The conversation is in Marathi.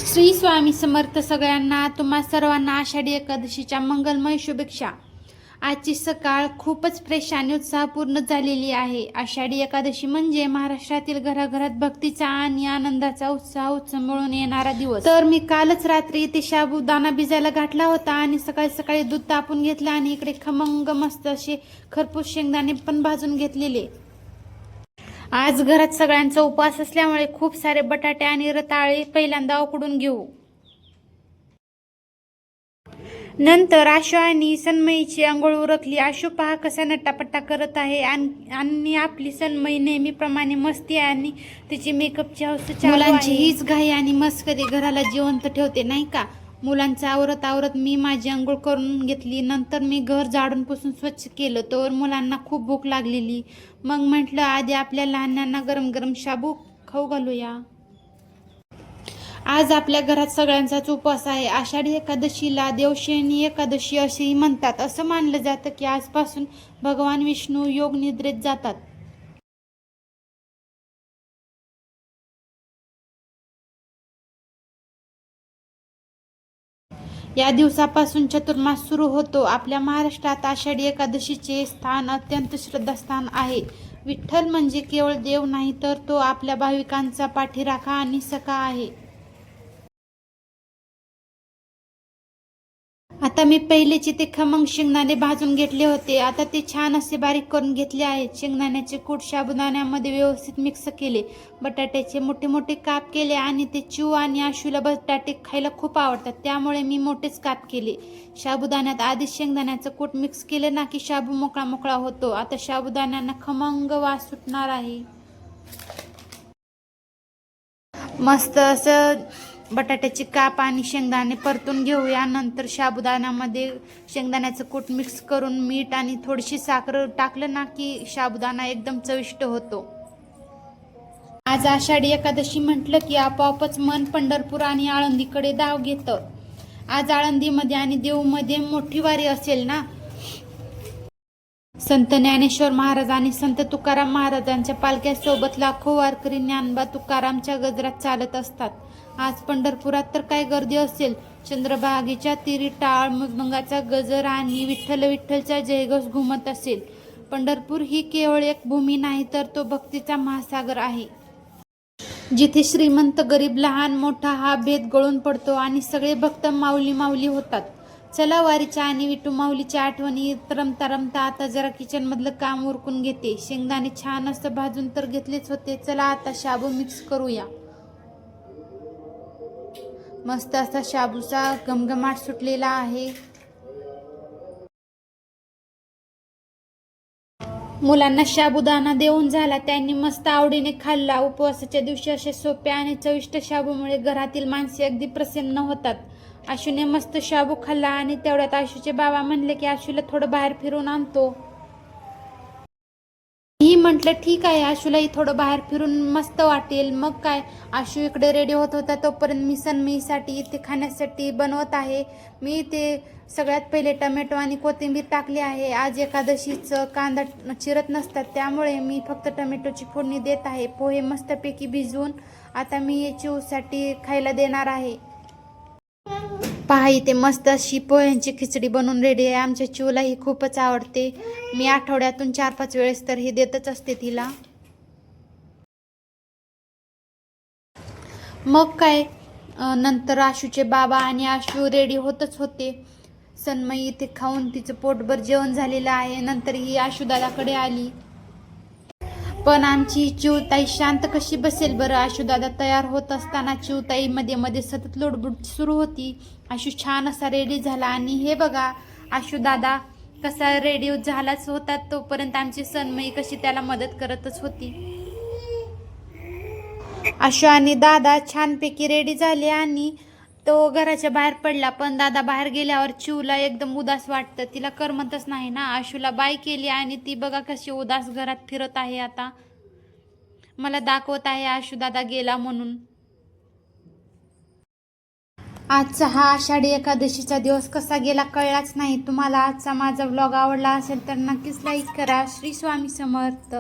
श्री स्वामी समर्थ सगळ्यांना. तुम्हा सर्वांना आषाढी एकादशीच्या मंगलमय शुभेच्छा. आजची सकाळ खूपच फ्रेश आणि उत्साहपूर्ण झालेली आहे. आषाढी एकादशी म्हणजे महाराष्ट्रातील घराघरात भक्तीचा आणि आनंदाचा उत्साह उचंबळून येणारा दिवस. तर मी कालच रात्री इथे साबुदाणा भिजायला घातला होता आणि सकाळी सकाळी दूध तापून घेतलं आणि इकडे खमंग मस्त असे खरपूस शेंगदाणे पण भाजून घेतलेले. आज घरात सगळ्यांचा उपवास असल्यामुळे खूप सारे बटाटे आणि रताळे पहिल्यांदा उकडून घेऊ. नंतर आशू आणि सन्मयीची आंघोळ उरकली. आशू पहा कसा नट्टापट्टा करत आहे आणि आपली सन्मयी नेहमीप्रमाणे मस्ती आणि तिची मेकअपची हौस चालू आहे. मुलांची हीच घाई आणि मस्करी घराला जिवंत ठेवते नाही का. मुलांचं आवरत आवरत मी माझी आंघोळ करून घेतली. नंतर मी घर झाडून पुसून स्वच्छ केलं. तर मुलांना खूप भूक लागलेली. मग म्हटलं आधी आपल्या लहानांना गरम गरम शाबू खाऊ घालूया. आज आपल्या घरात सगळ्यांचाच उपवास आहे. आषाढी एकादशीला देवशयनी एकादशी असेही म्हणतात. असं मानलं जातं की आजपासून भगवान विष्णू योग निद्रेत जातात. या दिवसापासून चातुर्मास सुरू होतो. आपल्या महाराष्ट्रात आषाढी एकादशीचे स्थान अत्यंत श्रद्धास्थान आहे. विठ्ठल म्हणजे केवळ देव नाही तर तो आपल्या भाविकांचा पाठीराखा आणि सखा आहे. आता मी पहिलेचे ते खमंग शेंगदाणे भाजून घेतले होते. आता ते छान असे बारीक करून घेतले आहेत. शेंगदाण्याचे कूट साबुदाण्यामध्ये व्यवस्थित मिक्स केले. बटाट्याचे मोठे मोठे काप केले आणि ते चिऊ आणि आशूला बटाटे खायला खूप आवडतात त्यामुळे मी मोठेच काप केले. साबुदाण्यात आधीच शेंगदाण्याचं कूट मिक्स केलं ना की शाबू मोकळा मोकळा होतो. आता साबुदाण्यांना खमंग वास सुटणार आहे. मस्त असं बटाट्याचे काप आणि शेंगदाणे परतून घेऊया. नंतर साबुदाण्यामध्ये शेंगदाण्याचं कूट मिक्स करून मीठ आणि थोडीशी साखर टाकलं ना की साबुदाणा एकदम चविष्ट होतो. आज आषाढी एकादशी म्हटलं की आपोआपच मन पंढरपूर आणि आळंदीकडे धाव घेतं. आज आळंदीमध्ये आणि देऊमध्ये मोठी वारी असेल ना. संत ज्ञानेश्वर महाराज आणि संत तुकाराम महाराजांच्या पालख्यासोबत लाखो वारकरी ज्ञानबा तुकारामच्या गजरात चालत असतात. आज पंढरपुरात तर काय गर्दी असेल. चंद्रभागेच्या तीरी टाळ मृदंगाचा गजर आणि विठ्ठल विठ्ठलचा जयघोष घुमत असेल. पंढरपूर ही केवळ एक भूमी नाही तर तो भक्तीचा महासागर आहे. जिथे श्रीमंत गरीब लहान मोठा हा भेद गळून पडतो आणि सगळे भक्त माऊली माऊली होतात. चला वारीच्या आणि विठू माऊलीच्या आठवणी रमता रमता आता जरा किचन मधलं काम उरकून घेते. शेंगदाणे छान असं भाजून तर घेतलेच होते. चला आता शाबू मिक्स करूया. मस्त असा शाबूचा घमघमाट सुटलेला आहे. मुलांना साबुदाणा देऊन झाला. त्यांनी मस्त आवडीने खाल्ला. उपवासाच्या दिवशी असे सोप्या आणि चविष्ट शाबूमुळे घरातील माणसे अगदी प्रसन्न होतात. आशूने मस्त शाबू खाल्ला आणि तेवढ्यात आशूचे बाबा म्हणले की आशूला थोडं बाहेर फिरून आणतो. मी म्हटलं ठीक आहे, आशूलाही थोडं बाहेर फिरून मस्त वाटेल. मग काय, आशू इकडे रेडी होत होता तोपर्यंत मी सन्मयीसाठी इथे खाण्यासाठी बनवत आहे. मी इथे सगळ्यात पहिले टमॅटो आणि कोथिंबीर टाकली आहे. आज एकादशीचं कांदा चिरत नसतात त्यामुळे मी फक्त टमॅटोची फोडणी देत आहे. पोहे मस्तपैकी भिजवून आता मी चिऊसाठी खायला देणार आहे. पहा इथे मस्त अशी पोह्यांची खिचडी बनवून रेडी आहे. आमच्या चिऊला ही खूपच आवडते. मी आठवड्यातून 4-5 वेळेस तर ही देतच असते तिला. मग काय, नंतर आशूचे बाबा आणि आशू रेडी होतच होते. सन्मयी इथे खाऊन तिचं पोटभर जेवण झालेलं आहे. नंतर ही आशू दादाकडे आली. पण आमची चिऊताई शांत कशी बसेल बरं. आशुदादा तयार होत असताना चिऊताई मध्ये मध्ये सतत लुडबुड सुरू होती. आशू छान असा रेडी झाला आणि हे बघा आशुदादा कसा रेडी झालाच होता तोपर्यंत आमची सन्मयी कशी त्याला मदत करतच होती. आशू आणि दादा छानपैकी रेडी झाले आणि तो घराच्या बाहेर पडला. पण दादा बाहेर गेल्यावर चिऊला एकदम उदास वाटतं. तिला करमतच नाही ना. आशूला बाय केली आणि ती बघा कशी उदास घरात फिरत आहे. आता मला दाखवत आहे आशू दादा गेला म्हणून. आजचा हा आषाढी एकादशीचा दिवस कसा गेला कळलाच नाही. तुम्हाला आजचा माझा व्लॉग आवडला असेल तर नक्कीच लाईक करा. श्री स्वामी समर्थ.